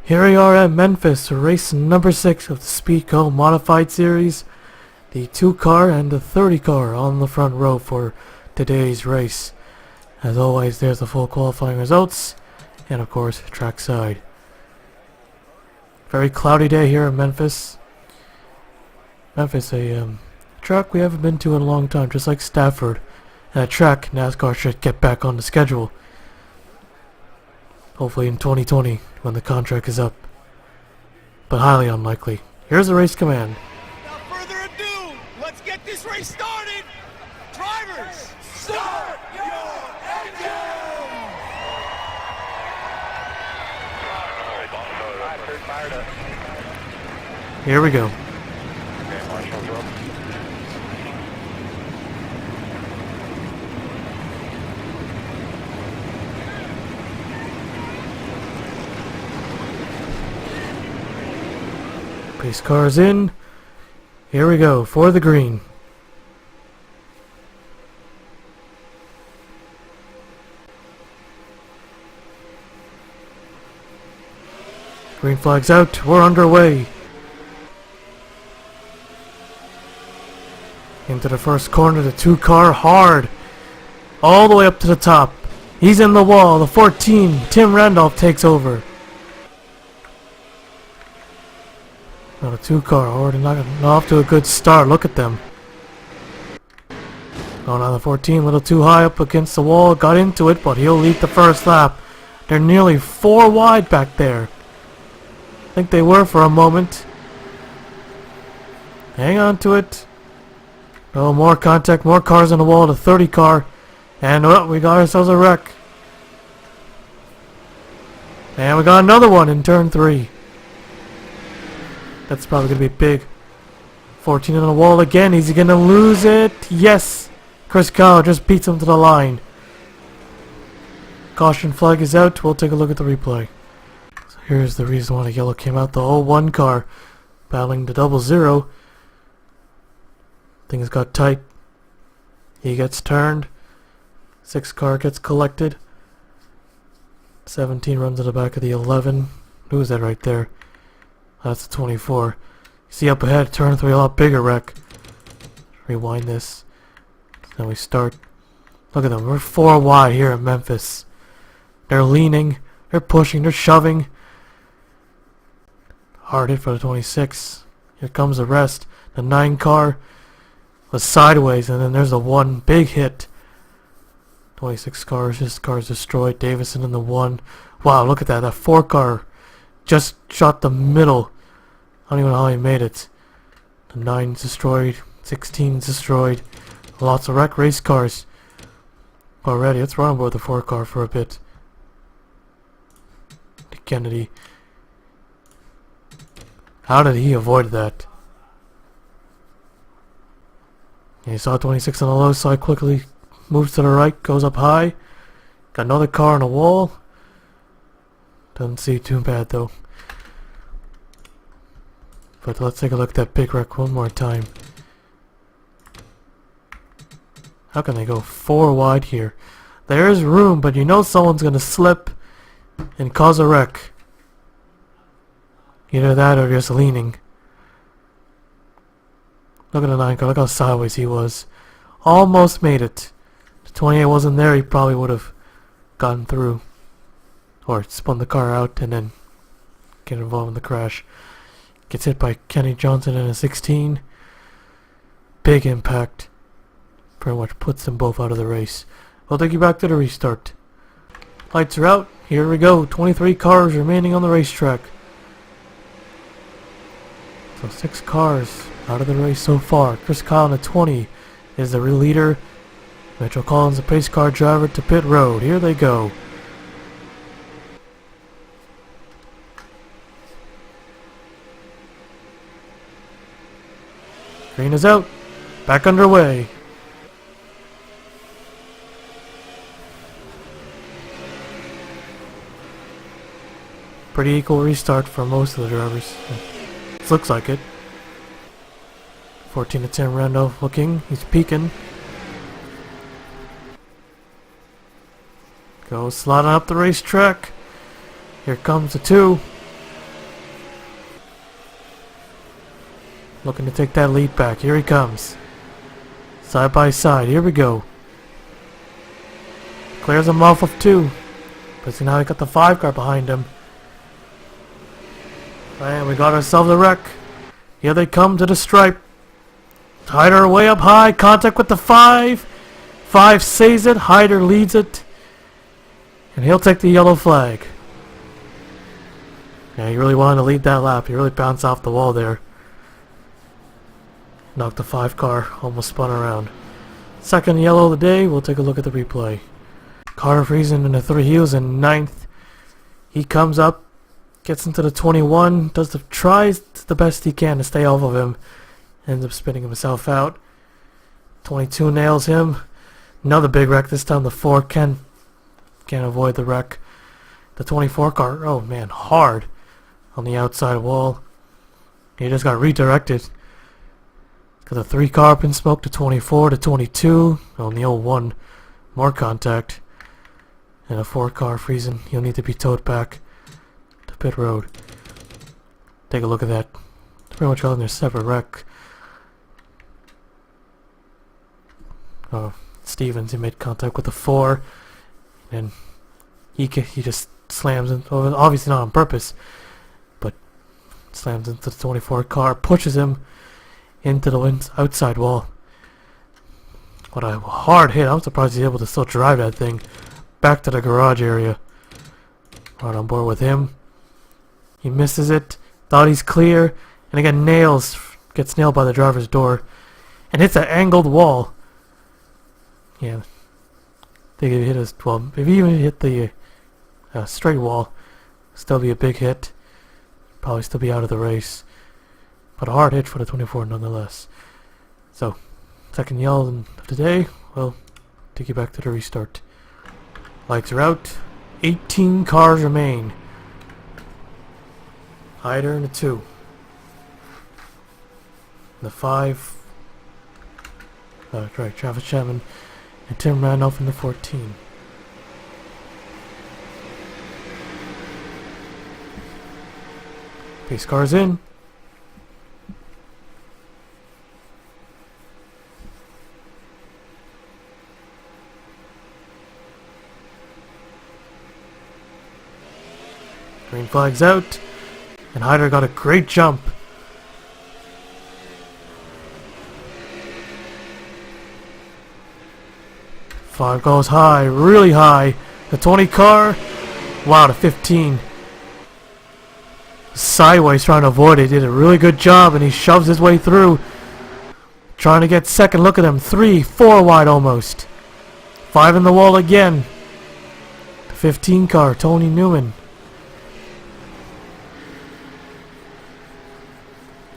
Here we are at Memphis, race number 6 of the Speedco Modified Series. The 2 car and the 30 car on the front row for today's race. As always, there's the full qualifying results, and of course, trackside. Very cloudy day here in Memphis. Memphis, a track we haven't been to in a long time, just like Stafford. And a track NASCAR should get back on the schedule. Hopefully in 2020, when the contract is up. But highly unlikely. Here's the race command. Without further ado, let's get this race started! Drivers, start your engines! Here we go. Pace cars in. Here we go for the green. Green flag's out. We're underway. Into the first corner, the 2 car hard. All the way up to the top. He's in the wall. The 14, Tim Randolph takes over. Now the 2 car already not off to a good start. Look at them. Going on the 14, a little too high up against the wall. Got into it, but he'll lead the first lap. They're nearly 4 wide back there. I think they were for a moment. Hang on to it. Oh, more contact, more cars on the wall. The 30 car. And oh, we got ourselves a wreck. And we got another one in turn 3. That's probably going to be big. 14 on the wall again. Is he going to lose it? Yes! Chris Kyle just beats him to the line. Caution flag is out. We'll take a look at the replay. So here's the reason why the yellow came out. The 01 car battling the 00. Things got tight. He gets turned. 6 car gets collected. 17 runs to the back of the 11. Who's that right there? That's the 24. You see up ahead, turn 3, a lot bigger wreck. Rewind this. Then we start. Look at them. We're 4 wide here in Memphis. They're leaning. They're pushing. They're shoving. Hard hit for the 26. Here comes the rest. The 9 car was sideways, and then there's the 1 big hit. 26 cars. This car's destroyed. Davison in the 1. Wow, look at that. That 4 car just shot the middle. I don't even know how he made it. The 9's destroyed. 16's destroyed. Lots of wreck race cars already. Let's run aboard the 4 car for a bit. The Kennedy. How did he avoid that? And he saw 26 on the low side, quickly moves to the right, goes up high. Got another car on the wall. Doesn't see too bad though. But let's take a look at that big wreck one more time. How can they go 4 wide here? There's room, but you know someone's gonna slip and cause a wreck. Either that or just leaning. Look at the 9 car, look how sideways he was. Almost made it. The 28 wasn't there, he probably would have gotten through. Or spun the car out and then get involved in the crash. Gets hit by Kenny Johnson in a 16. Big impact. Pretty much puts them both out of the race. We'll take you back to the restart. Lights are out. Here we go. 23 cars remaining on the racetrack. So 6 cars out of the race so far. Chris Kyle in the 20 is the real leader. Mitchell Collins, the pace car driver, to pit road. Here they go. Green is out. Back underway. Pretty equal restart for most of the drivers. It looks like it. 14 to 10 Randolph looking. He's peeking. Goes sliding up the racetrack. Here comes the 2. looking to take that lead back. Here he comes. Side by side. Here we go. Clears him off of 2. But see, now we got the 5 car behind him. And we got ourselves a wreck. Here they come to the stripe. Hyder way up high. Contact with the 5. 5 saves it. Hyder leads it. And he'll take the yellow flag. Yeah, he really wanted to lead that lap. He really bounced off the wall there. Knocked the 5 car. Almost spun around. Second yellow of the day. We'll take a look at the replay. Carter Friesen in the 3. He was in 9th. He comes up. Gets into the 21. Tries the best he can to stay off of him. Ends up spinning himself out. 22 nails him. Another big wreck. This time the 4 can't avoid the wreck. The 24 car, oh man, hard on the outside wall. He just got redirected. Got the 3 car up in smoke to 24 to 22. On the 01, more contact. And a 4 car Friesen. He'll need to be towed back to pit road. Take a look at that. Pretty much all in their separate wreck. Oh, Stevens, he made contact with the 4. And he just slams in, obviously not on purpose, but slams into the 24 car, pushes him into the outside wall. What a hard hit. I'm surprised he's able to still drive that thing back to the garage area. Right on board with him. He misses it. Thought he's clear. And again, gets nailed by the driver's door. And hits an angled wall. Yeah. I think if he hit his, well, if he even hit the straight wall, still be a big hit. Probably still be out of the race. But a hard hit for the 24 nonetheless. So, second yellow of the day. Well, take you back to the restart. Lights are out. 18 cars remain. Hyder in the 2. The 5. Right, Travis Chapman. And Tim Randolph in the 14. Pace cars in. Green flag's out. And Hyder got a great jump. Fog goes high, really high. The 20 car, wow, the 15. Sideways trying to avoid it, did a really good job, and he shoves his way through. Trying to get second, look at him, 3, 4 wide almost. 5 in the wall again. The 15 car, Tony Newman.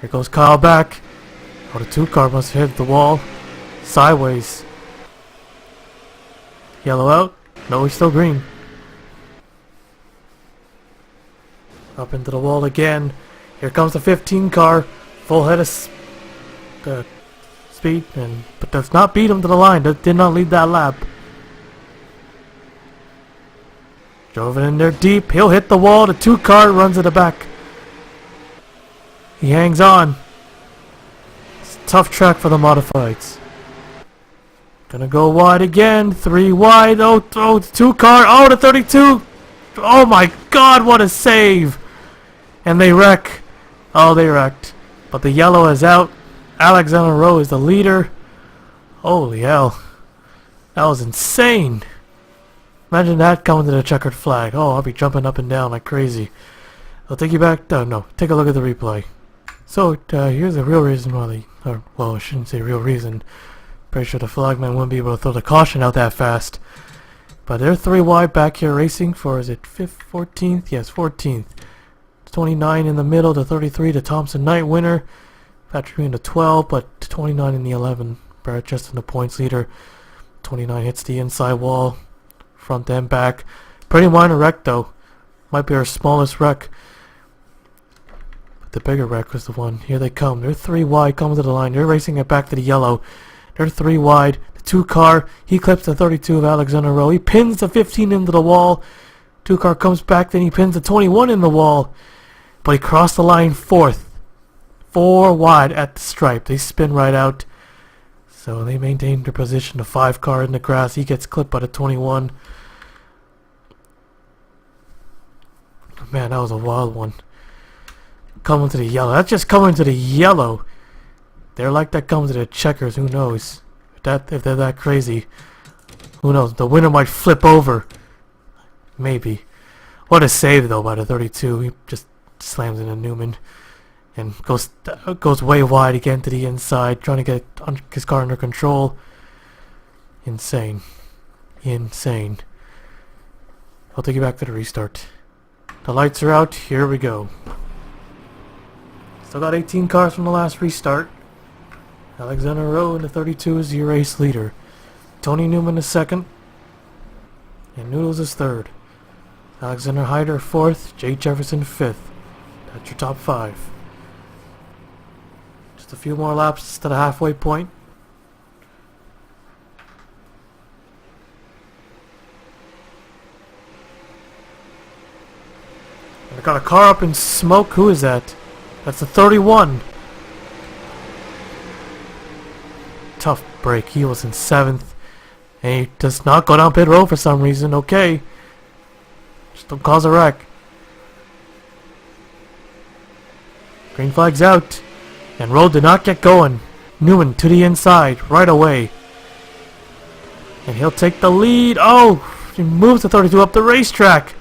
Here goes Kyle back. Oh, the 2 car must have hit the wall. Sideways. Yellow out. No, he's still green. Up into the wall again. Here comes the 15 car. Full head of speed. But does not beat him to the line. Did not lead that lap. Drove it in there deep. He'll hit the wall. The 2 car runs to the back. He hangs on. It's a tough track for the modifieds. Gonna go wide again. 3 wide. Oh, the 2 car. Oh, the 32. Oh my god, what a save. And they wreck. Oh, they wrecked. But the yellow is out. Alexander Rowe is the leader. Holy hell. That was insane. Imagine that coming to the checkered flag. Oh, I'll be jumping up and down like crazy. I'll take you back. No, take a look at the replay. So, here's the real reason why well, I shouldn't say real reason. Pretty sure the flagman wouldn't be able to throw the caution out that fast. But they're 3 wide back here racing for, is it 5th, 14th? Yes, 14th. 29 in the middle, the 33, the Thompson Knight winner. Patrick in the 12, but 29 in the 11. Barrett just in the points leader. 29 hits the inside wall. Front and back. Pretty minor wreck though. Might be our smallest wreck. But the bigger wreck was the one. Here they come. They're 3 wide, coming to the line. They're racing it back to the yellow. They're 3 wide. The 2 car, he clips the 32 of Alexander Rowe. He pins the 15 into the wall. 2 car comes back, then he pins the 21 in the wall. But he crossed the line 4th. 4 wide at the stripe. They spin right out. So they maintain their position. The 5 car in the grass. He gets clipped by the 21. Man, that was a wild one. Coming to the yellow. That's just coming to the yellow. They're like that coming to the checkers. Who knows? If they're that crazy. Who knows? The winner might flip over. Maybe. What a save though by the 32. He just slams into Newman. And goes way wide again to the inside. Trying to get his car under control. Insane. Insane. I'll take you back to the restart. The lights are out. Here we go. Still got 18 cars from the last restart. Alexander Rowe in the 32 is the race leader. Tony Newman is second. And Noodles is third. Alexander Hyder fourth. Jay Jefferson fifth. That's your top 5. Just a few more laps to the halfway point. I got a car up in smoke. Who is that? That's the 31. Tough break. He was in 7th. And he does not go down pit road for some reason. Okay. Just don't cause a wreck. Green flag's out. And Rowe did not get going. Newman to the inside right away. And he'll take the lead. Oh! He moves the 32 up the racetrack.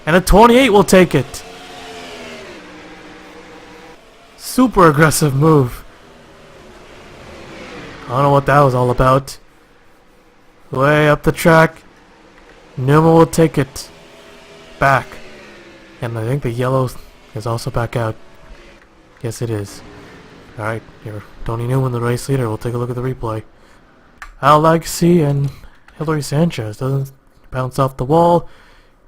And a 28 will take it. Super aggressive move. I don't know what that was all about. Way up the track. Newman will take it back. And I think the yellow is also back out. Yes, it is. Alright, here. Tony Newman, the race leader. We'll take a look at the replay. Al Legacy and Hillary Sanchez doesn't bounce off the wall.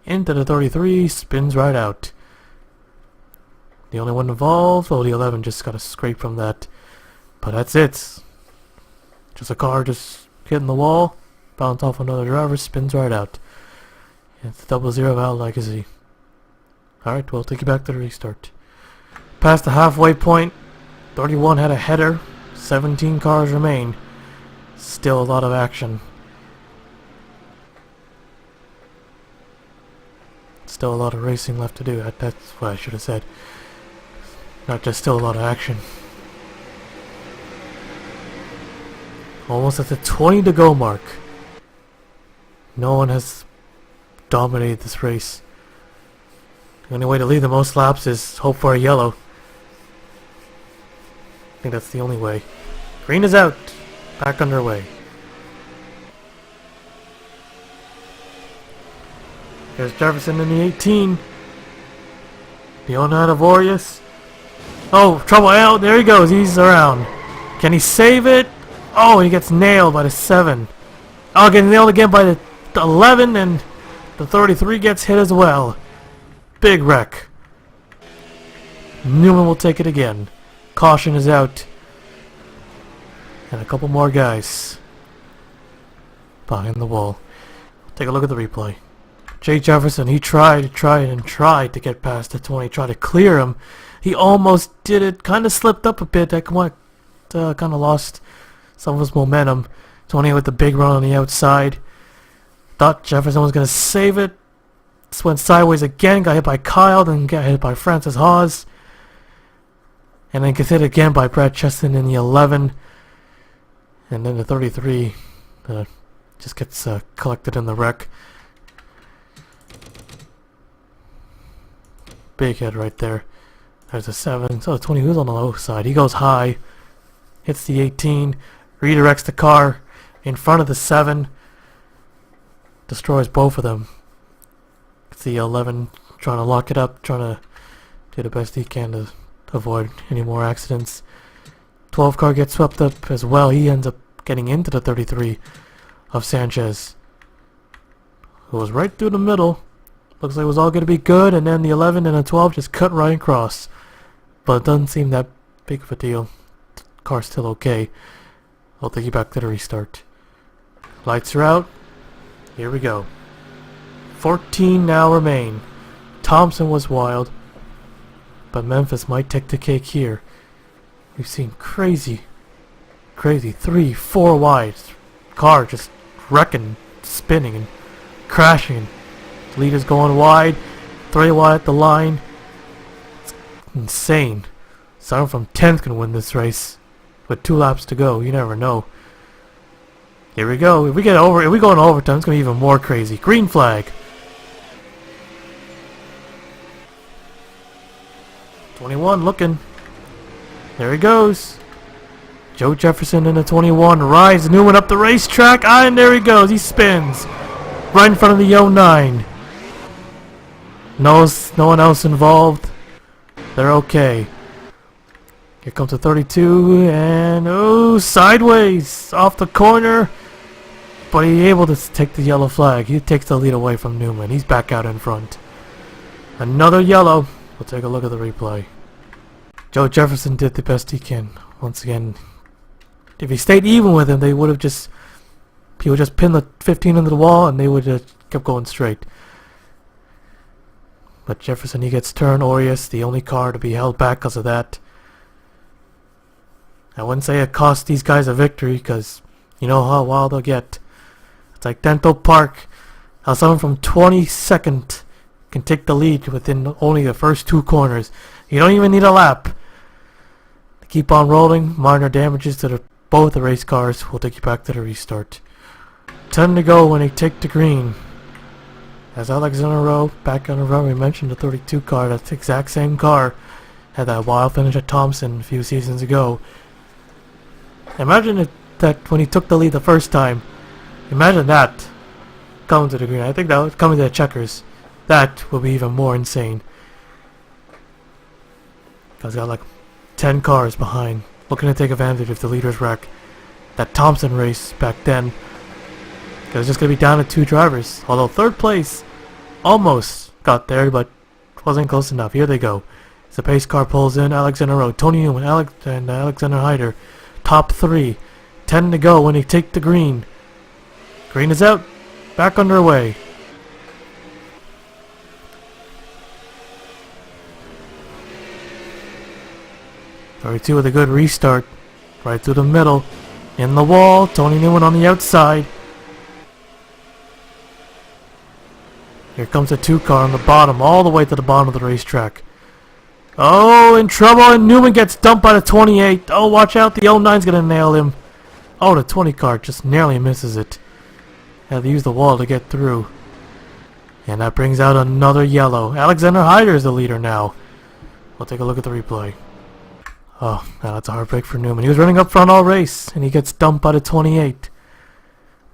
Into the 33, spins right out. The only one involved, the 11 just got a scrape from that. But that's it. Just a car just hitting the wall, bounce off another driver, spins right out. It's 0-0 Al Legacy. Alright, we'll take you back to the restart. Past the halfway point, 31 had a header, 17 cars remain. Still a lot of action. Still a lot of racing left to do. That's what I should have said. Not just still a lot of action. Almost at the 20 to go mark. No one has dominated this race. The only way to lead the most laps is hope for a yellow. I think that's the only way. Green is out. Back underway. There's Jefferson in the 18. Leonardo Vorius. Oh, trouble out. There he goes. He's around. Can he save it? Oh, he gets nailed by the 7. Oh, gets nailed again by the 11, and the 33 gets hit as well. Big wreck. Newman will take it again. Caution is out. And a couple more guys behind the wall. Take a look at the replay. Jay Jefferson, he tried to get past the 20, tried to clear him. He almost did it, kind of slipped up a bit. That kind of lost some of his momentum. 20 with the big run on the outside. Thought Jefferson was going to save it. Just went sideways again, got hit by Kyle, then got hit by Francis Hawes. And then gets hit again by Brad Cheston in the 11. And then the 33 just gets collected in the wreck. Big hit right there. There's a 7. So the 20 who's on the low side. He goes high. Hits the 18. Redirects the car in front of the 7. Destroys both of them. It's the 11 trying to lock it up. Trying to do the best he can to avoid any more accidents. 12 car gets swept up as well. He ends up getting into the 33 of Sanchez, who was right through the middle. Looks like it was all going to be good, and then the 11 and the 12 just cut right across. But it doesn't seem that big of a deal. The car's still okay. I'll take you back to the restart. Lights are out. Here we go. 14 now remain. Thompson was wild, but Memphis might take the cake here. We've seen crazy 3, 4 wide. Car just wrecking, spinning, and crashing. Leaders going wide, 3 wide at the line. It's insane. Someone from 10th can win this race. With 2 laps to go, you never know. Here we go. If we go in overtime, it's gonna be even more crazy. Green flag. 21 looking. There he goes. Joe Jefferson in the 21 rides Newman up the racetrack. And there he goes. He spins. Right in front of the 09. No one else involved. They're okay. Here comes the 32 and oh, sideways off the corner. But he's able to take the yellow flag. He takes the lead away from Newman. He's back out in front. Another yellow. We'll take a look at the replay. Joe Jefferson did the best he can. Once again, if he stayed even with him, he would just pin the 15 into the wall and they would have kept going straight. But Jefferson, he gets turned. Orius, the only car to be held back because of that. I wouldn't say it cost these guys a victory because you know how wild they'll get. It's like Dental Park. How someone from 22nd can take the lead within only the first 2 corners. You don't even need a lap. They keep on rolling. Minor damages to both the race cars. We'll take you back to the restart. 10 to go when they take the green. As Alexander Rowe back on the run, we mentioned the 32 car. That's the exact same car. Had that wild finish at Thompson a few seasons ago. Imagine that when he took the lead the first time. Imagine that coming to the green. I think that was coming to the checkers. That will be even more insane. Because got like 10 cars behind, looking to take advantage of the leader's wreck. That Thompson race back then. Because it's just going to be down to 2 drivers. Although 3rd place almost got there, but wasn't close enough. Here they go. As the pace car pulls in, Alexander Rowe, Tony Newman, and Alexander Hyder. Top 3. 10 to go when they take the green. Green is out. Back underway. Two with a good restart. Right through the middle. In the wall. Tony Newman on the outside. Here comes the 2 car on the bottom. All the way to the bottom of the racetrack. Oh, in trouble. And Newman gets dumped by the 28. Oh, watch out. The 09's going to nail him. Oh, the 20 car just narrowly misses it. Had to use the wall to get through. And that brings out another yellow. Alexander Hyder is the leader now. We'll take a look at the replay. Oh, that's a heartbreak for Newman. He was running up front all race, and he gets dumped by the 28.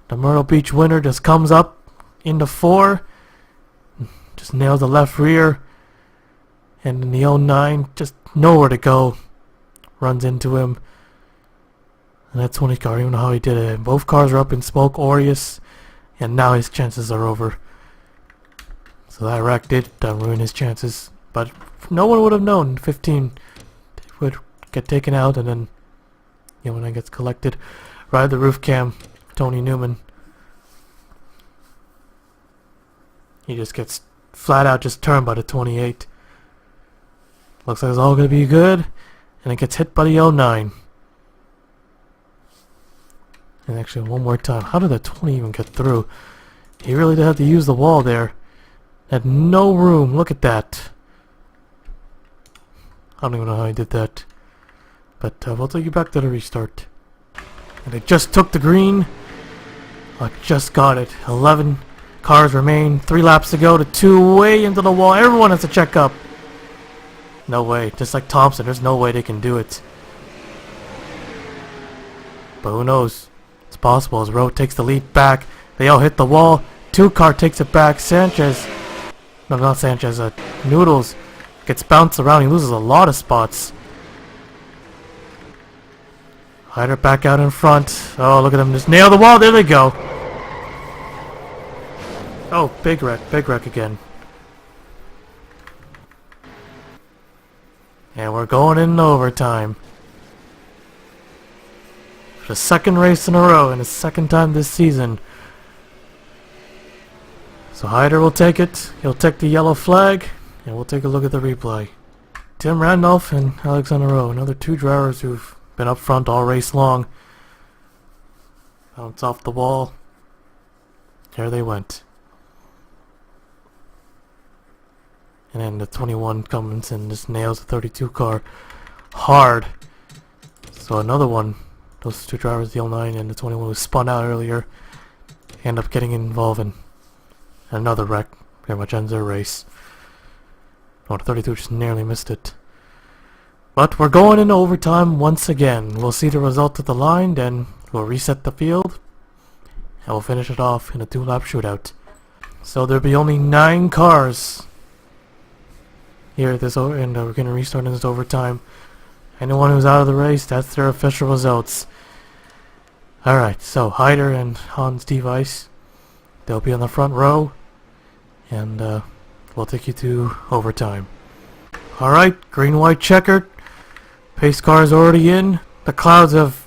The Myrtle Beach winner just comes up into 4. Just nails the left rear. And in the 09, just nowhere to go. Runs into him. And that 20 car, I don't even know how he did it. Both cars are up in smoke, Orius. And now his chances are over. So that wreck did ruin his chances. But no one would have known 15 would get taken out, and then when that gets collected. Ride the roof cam, Tony Newman. He just gets flat out just turned by the 28. Looks like it's all going to be good. And it gets hit by the 09. And actually, one more time. How did the 20 even get through? He really did have to use the wall there. Had no room. Look at that. I don't even know how he did that. But we'll take you back to the restart. And they just took the green. I just got it. 11 cars remain. 3 laps to go to 2 way into the wall. Everyone has to check up. No way. Just like Thompson, there's no way they can do it. But who knows? It's possible as Rowe takes the lead back. They all hit the wall. 2 car takes it back. Sanchez. No, not Sanchez. Noodles gets bounced around. He loses a lot of spots. Hyder back out in front. Oh, look at them. Just nail the wall. There they go. Oh, big wreck. Big wreck again. And we're going in overtime. For the 2nd race in a row and the 2nd time this season. So Hyder will take it. He'll take the yellow flag. And we'll take a look at the replay. Tim Randolph and Alexander Rowe, another two drivers who've been up front all race long. Bounce off the wall. There they went. And then the 21 comes and just nails the 32 car hard. So another one, those two drivers, the 09 and the 21 who spun out earlier, end up getting involved in another wreck. Pretty much ends their race. Oh, the 32 just nearly missed it. But we're going into overtime once again. We'll see the result of the line, then we'll reset the field, and we'll finish it off in a 2-lap shootout. So there'll be only 9 cars here at this and we're going to restart in this overtime. Anyone who's out of the race, that's their official results. Alright, so Hyder and Hans Device, they'll be on the front row, and we'll take you to overtime. Alright, green-white checkered. Pace car is already in. The clouds have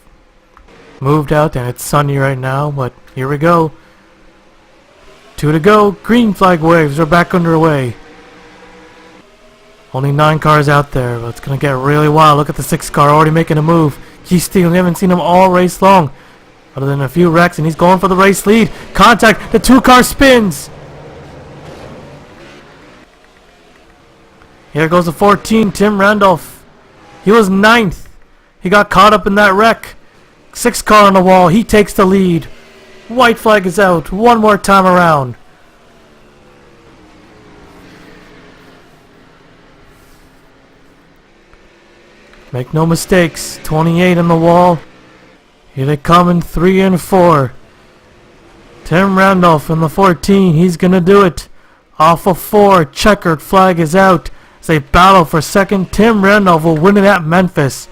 moved out and it's sunny right now, but here we go. 2 to go. Green flag waves are back underway. Only 9 cars out there, but it's going to get really wild. Look at the 6 car already making a move. Keith Stevens, we haven't seen him all race long, other than a few wrecks, and he's going for the race lead. Contact, the 2 car spins. Here goes the 14, Tim Randolph. He was 9th. He got caught up in that wreck. 6 car on the wall, he takes the lead. White flag is out, one more time around. Make no mistakes, 28 on the wall. Here they come in 3 and 4. Tim Randolph in the 14, he's gonna do it. Off of 4, checkered flag is out. As they battle for second, Tim Randolph will win it at Memphis.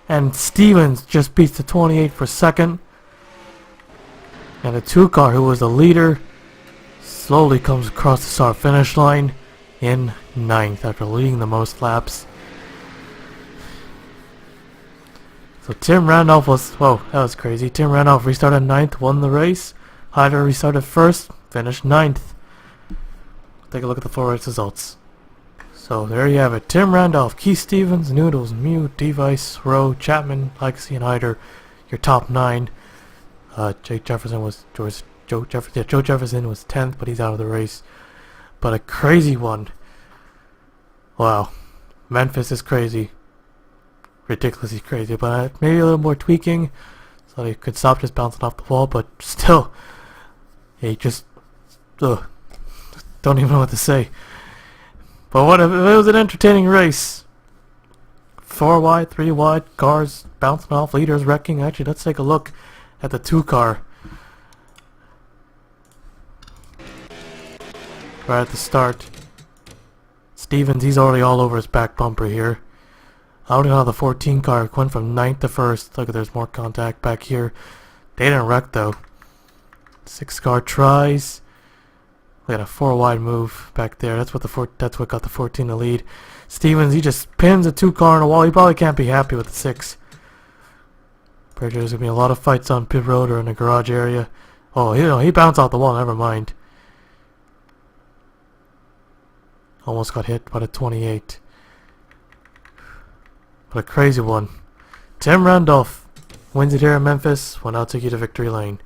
And Stevens just beats the 28 for second. And the 2 car, who was the leader, slowly comes across the start finish line in 9th after leading the most laps. So Tim Randolph was, whoa, that was crazy. Tim Randolph restarted 9th, won the race. Hyder restarted 1st, finished 9th. Take a look at the 4 race results. So there you have it. Tim Randolph, Keith Stevens, Noodles, Mew, Device, Rowe, Chapman, Legacy, and Hyder. Your top 9. Joe Jefferson was 10th, but he's out of the race. But a crazy one. Wow. Memphis is crazy. Ridiculously crazy, but maybe a little more tweaking so they could stop just bouncing off the wall, but still, he just don't even know what to say. But what if it was an entertaining race? 4 wide, 3 wide, cars bouncing off, leaders wrecking. Actually, let's take a look at the 2 car. Right at the start, Stevens, he's already all over his back bumper here. I don't know how the 14 car went from 9th to 1st. Look, there's more contact back here. They didn't wreck though. 6 car tries. We got a 4 wide move back there. That's what got the 14 to lead. Stevens, he just pins a 2 car on the wall. He probably can't be happy with the 6. Pretty sure there's gonna be a lot of fights on pit road or in the garage area. Oh, he bounced off the wall. Never mind. Almost got hit by the 28. What a crazy one. Tim Randolph wins it here in Memphis. Will now take you to victory lane.